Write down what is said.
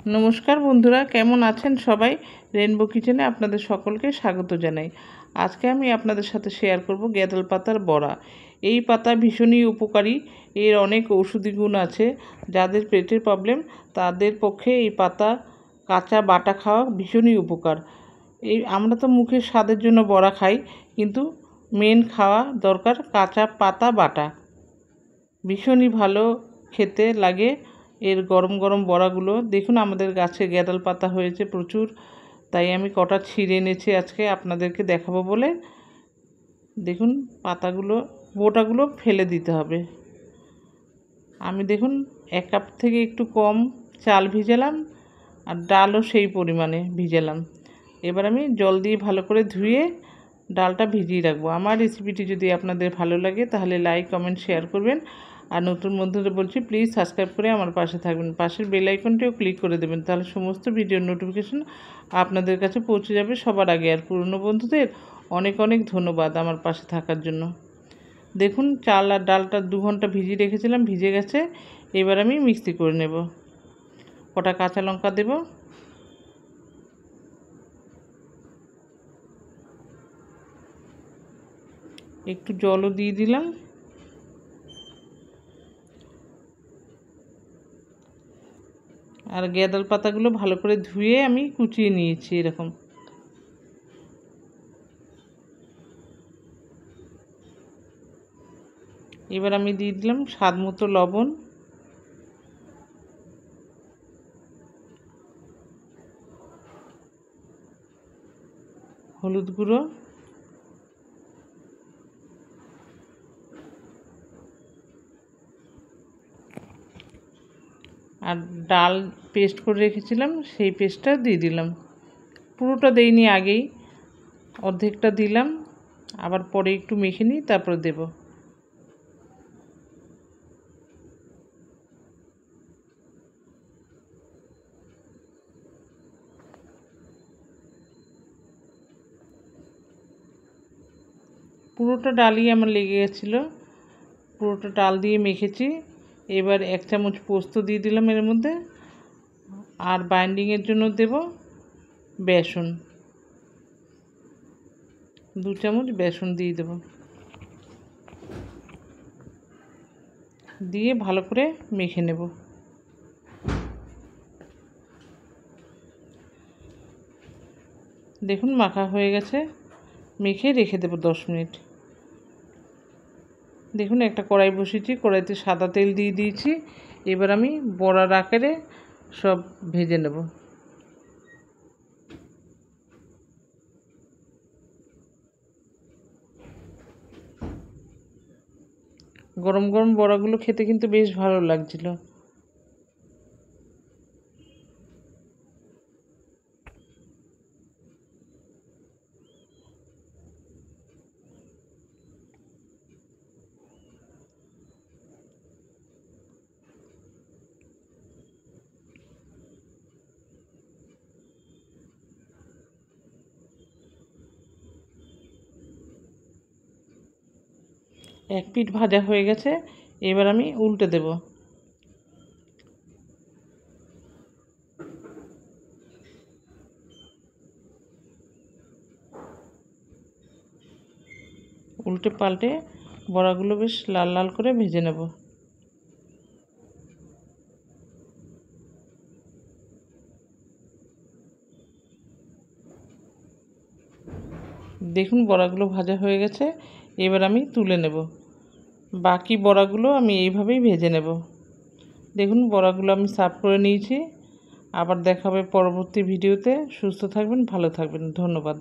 নমস্কার বন্ধুরা, কেমন আছেন সবাই? রেনবো কিচেনে আপনাদের সকলকে স্বাগত জানাই। আজকে আমি আপনাদের সাথে শেয়ার করব গ্যাদল পাতার বড়া। এই পাতা ভীষণই উপকারী, এর অনেক ঔষধি গুণ আছে। যাদের পেটের প্রবলেম তাদের পক্ষে এই পাতা কাঁচা বাটা খাওয়া ভীষণই উপকার। আমরা তো মুখের স্বাদের জন্য বড়া খাই, কিন্তু মেন খাওয়া দরকার কাঁচা পাতা বাটা। ভীষণই ভালো খেতে লাগে এর গরম গরম বড়াগুলো। দেখুন আমাদের গাছে গ্যাদল পাতা হয়েছে প্রচুর, তাই আমি কটা ছিঁড়ে এনেছি আজকে আপনাদেরকে দেখাবো বলে। দেখুন পাতাগুলো, বোটাগুলো ফেলে দিতে হবে। আমি দেখুন 1 কাপ থেকে একটু কম চাল ভিজালাম, আর ডালও সেই পরিমাণে ভিজালাম। এবার আমি জল দিয়ে ভালো করে ধুয়ে ডালটা ভিজিয়ে রাখবো। আমার রেসিপিটি যদি আপনাদের ভালো লাগে তাহলে লাইক কমেন্ট শেয়ার করবেন। আর নতুন বন্ধুদের বলছি প্লিজ সাবস্ক্রাইব করে আমার পাশে থাকবেন, পাশের বেল আইকনটিও ক্লিক করে দেবেন, তাহলে সমস্ত ভিডিওর নোটিফিকেশন আপনাদের কাছে পৌঁছে যাবে সবার আগে। আর পুরনো বন্ধুদের অনেক অনেক ধন্যবাদ আমার পাশে থাকার জন্য। দেখুন চাল আর ডালটা 2 ঘন্টা ভিজিয়ে রেখেছিলাম, ভিজে গেছে। এবার আমি মিক্সি করে নেব। কটা কাঁচা লঙ্কা দেব, একটু জলও দিয়ে দিলাম। আর গ্যাদল পাতাগুলো ভালো করে ধুয়ে আমি কুচিয়ে নিয়েছি এরকম। এবার আমি দিয়ে দিলাম স্বাদ মতো লবণ, হলুদ গুঁড়ো, আর ডাল পেস্ট করে রেখেছিলাম সেই পেস্টটা দিয়ে দিলাম। পুরোটা দেইনি, আগেই অর্ধেকটা দিলাম, আবার পরে একটু মেখে নিই তারপরে দেব। পুরোটা ডালই আমার লেগে গেছিলো, পুরোটা ডাল দিয়ে মেখেছি। এবার 1 চামচ পোস্ত দিয়ে দিলাম এর মধ্যে, আর বাইন্ডিংয়ের জন্য দেব বেসন, 2 চামচ বেসন দিয়ে দেব। দিয়ে ভালো করে মেখে নেব। দেখুন মাখা হয়ে গেছে, মেখে রেখে দেব 10 মিনিট। দেখুন একটা কড়াই বসিয়েছি, কড়াইতে সাদা তেল দিয়ে দিয়েছি। এবার আমি বড়ার আকারে সব ভেজে নেব। গরম গরম বড়াগুলো খেতে কিন্তু বেশ ভালো লাগছিল। এক পিঠ ভাজা হয়ে গেছে, এবার আমি উল্টে দেব। উল্টে পাল্টে বড়াগুলো বেশ লাল লাল করে ভেজে নেব। দেখুন বড়াগুলো ভাজা হয়ে গেছে, এবার আমি তুলে নেব। বাকি বড়াগুলো আমি এইভাবেই ভেজে নেব। দেখুন বড়াগুলো আমি সার্ভ করে নিয়েছি। আবার দেখা হবে পরবর্তী ভিডিওতে। সুস্থ থাকবেন, ভালো থাকবেন, ধন্যবাদ।